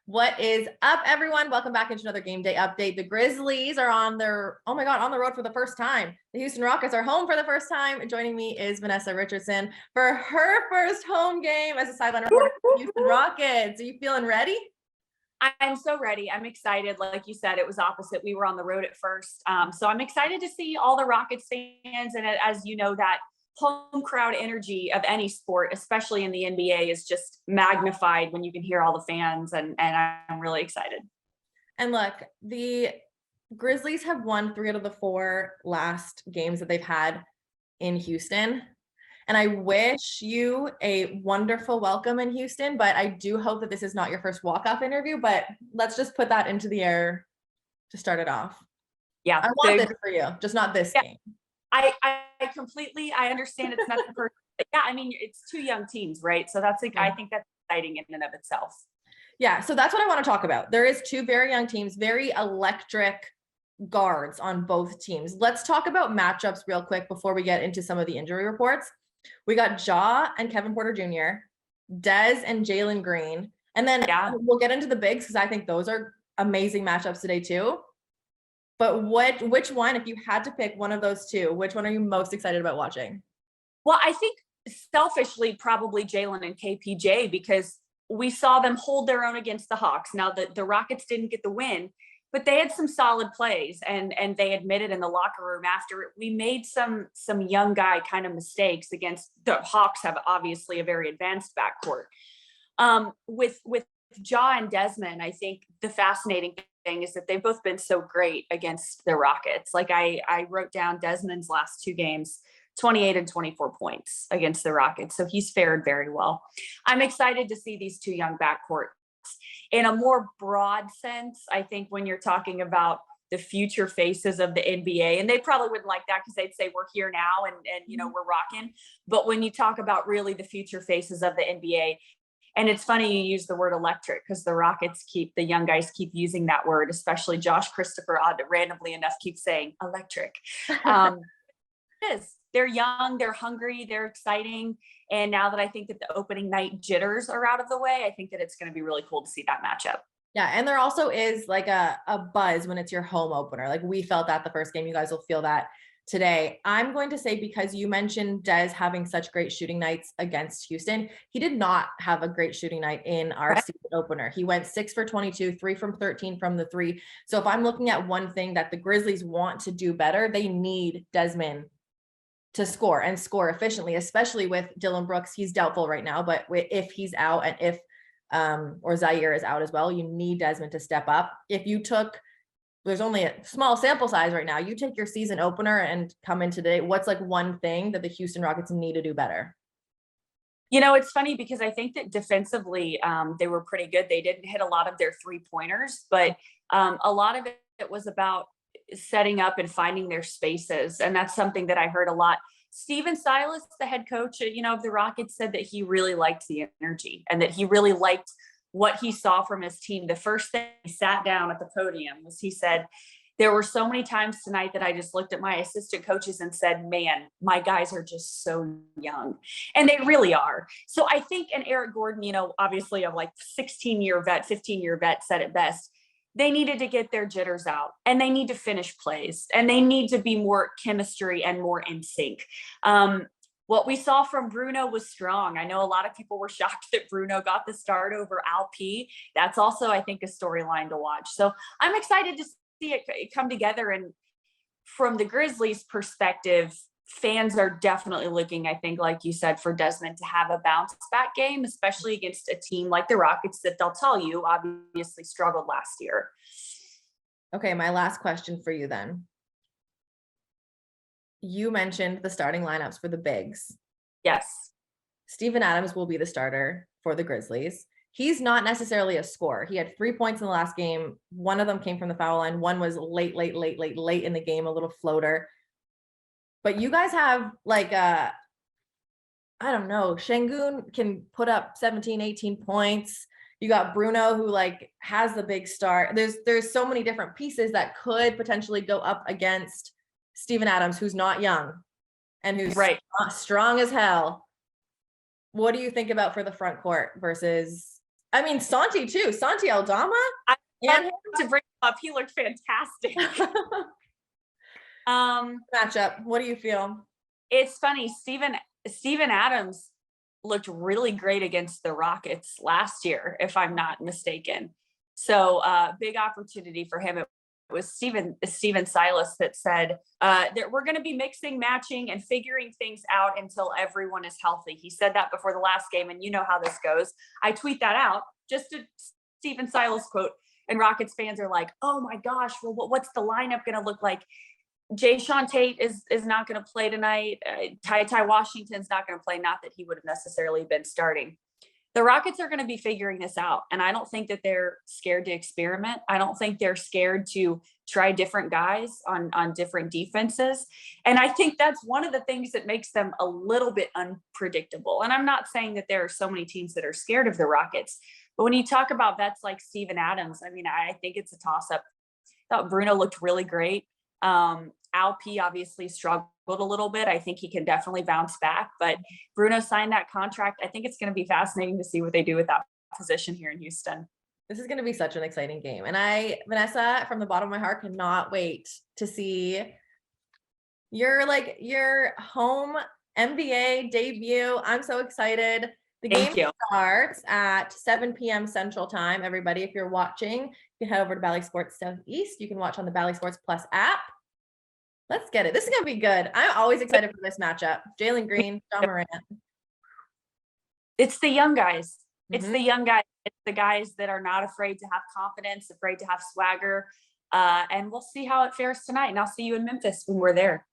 What is up, everyone? Welcome back into another game day update. The Grizzlies are on the road for the first time. The Houston Rockets are home for the first time. Joining me is Vanessa Richardson for her first home game as a sideline reporter for the Houston Rockets. Are you feeling ready? I'm so ready. I'm excited. Like you said, it was opposite. We were on the road at first. So I'm excited to see all the Rockets fans. And as you know, that home crowd energy of any sport, especially in the NBA, is just magnified when you can hear all the fans. And I'm really excited. And look, the Grizzlies have won 3 out of the 4 last games that they've had in Houston. And I wish you a wonderful welcome in Houston, but I do hope that this is not your first walk-off interview, but let's just put that into the air to start it off. Yeah. I want this for you, just not this game. I understand it's not the first, yeah, I mean, it's 2 young teams, right? So that's I think that's exciting in and of itself. Yeah, so that's what I want to talk about. There is 2 very young teams, very electric guards on both teams. Let's talk about matchups real quick before we get into some of the injury reports. We got Ja and Kevin Porter Jr., Dez and Jalen Green. And then we'll get into the bigs because I think those are amazing matchups today too. But which one, if you had to pick one of those 2, which one are you most excited about watching? Well, I think selfishly, probably Jalen and KPJ, because we saw them hold their own against the Hawks. Now the Rockets didn't get the win, but they had some solid plays, and they admitted in the locker room after it, we made some young guy kind of mistakes against the Hawks. Have obviously a very advanced backcourt. With Ja and Desmond, I think the fascinating thing is that they've both been so great against the Rockets. Like I wrote down Desmond's last 2 games, 28 and 24 points against the Rockets. So he's fared very well. I'm excited to see these 2 young backcourts. In a more broad sense, I think when you're talking about the future faces of the NBA, and they probably wouldn't like that because they'd say we're here now and you know, we're rocking. But when you talk about really the future faces of the NBA, and it's funny you use the word electric because the young guys keep using that word, especially Josh Christopher, randomly enough, keeps saying electric. It is. They're young, they're hungry, they're exciting. And now that I think that the opening night jitters are out of the way, I think that it's going to be really cool to see that matchup. Yeah, and there also is like a buzz when it's your home opener. Like we felt that the first game, you guys will feel that today. I'm going to say, because you mentioned Dez having such great shooting nights against Houston, he did not have a great shooting night in our season opener. He went 6 for 22, 3 from 13 from the 3. So if I'm looking at one thing that the Grizzlies want to do better, they need Desmond to score and score efficiently, especially with Dylan Brooks. He's doubtful right now, but if he's out and if or Zaire is out as well, you need Desmond to step up. If you took, there's only a small sample size right now, you take your season opener and come in today, what's like one thing that the Houston Rockets need to do better? You know, it's funny because I think that defensively they were pretty good. They didn't hit a lot of their 3-pointers, but a lot of it was about setting up and finding their spaces. And that's something that I heard a lot. Steven Silas, the head coach, of the Rockets, said that he really liked the energy and that he really liked what he saw from his team. The first thing he sat down at the podium was, he said, there were so many times tonight that I just looked at my assistant coaches and said, man, my guys are just so young. And they really are. So I think, and Eric Gordon, obviously a 16-year vet, 15-year vet, said it best. They needed to get their jitters out, and they need to finish plays, and they need to be more chemistry and more in sync. What we saw from Bruno was strong. I know a lot of people were shocked that Bruno got the start over Al P. That's also, I think, a storyline to watch. So I'm excited to see it come together. And from the Grizzlies' perspective, fans are definitely looking, I think, like you said, for Desmond to have a bounce back game, especially against a team like the Rockets that they'll tell you obviously struggled last year. Okay, my last question for you then. You mentioned the starting lineups for the bigs. Yes. Steven Adams will be the starter for the Grizzlies. He's not necessarily a scorer. He had 3 points in the last game. One of them came from the foul line. One was late in the game, a little floater. But you guys have I don't know, Şengün can put up 17, 18 points. You got Bruno who has the big start. There's so many different pieces that could potentially go up against Steven Adams, who's not young and who's strong as hell. What do you think about for the front court versus I mean, Santi too. Santi Aldama. I And love to bring him up. He looked fantastic. Matchup. What do you feel? It's funny. Steven Adams looked really great against the Rockets last year, if I'm not mistaken. So big opportunity for him. It was Steven Silas that said that we're going to be mixing, matching, and figuring things out until everyone is healthy. He said that before the last game, and you know how this goes. I tweet that out, just a Steven Silas quote, and Rockets fans are like, "Oh my gosh, well, what's the lineup going to look like?" Jayshawn Tate is not going to play tonight. Ty Washington's not going to play. Not that he would have necessarily been starting. The Rockets are going to be figuring this out, and I don't think that they're scared to experiment. I don't think they're scared to try different guys on different defenses. And I think that's one of the things that makes them a little bit unpredictable. And I'm not saying that there are so many teams that are scared of the Rockets, but when you talk about vets like Steven Adams, I mean, I think it's a toss-up. I thought Bruno looked really great. Alp obviously struggled a little bit. I think he can definitely bounce back, but Bruno signed that contract. I think it's going to be fascinating to see what they do with that position here in Houston. This is going to be such an exciting game. And I, Vanessa, from the bottom of my heart, cannot wait to see your home NBA debut. I'm so excited. The game starts at 7 p.m. Central Time. Everybody, if you're watching, you can head over to Bally Sports Southeast. You can watch on the Bally Sports Plus app. Let's get it. This is going to be good. I'm always excited for this matchup. Jalen Green, John Morant. It's the young guys. It's the young guys. It's the guys that are not afraid to have confidence, afraid to have swagger. And we'll see how it fares tonight. And I'll see you in Memphis when we're there.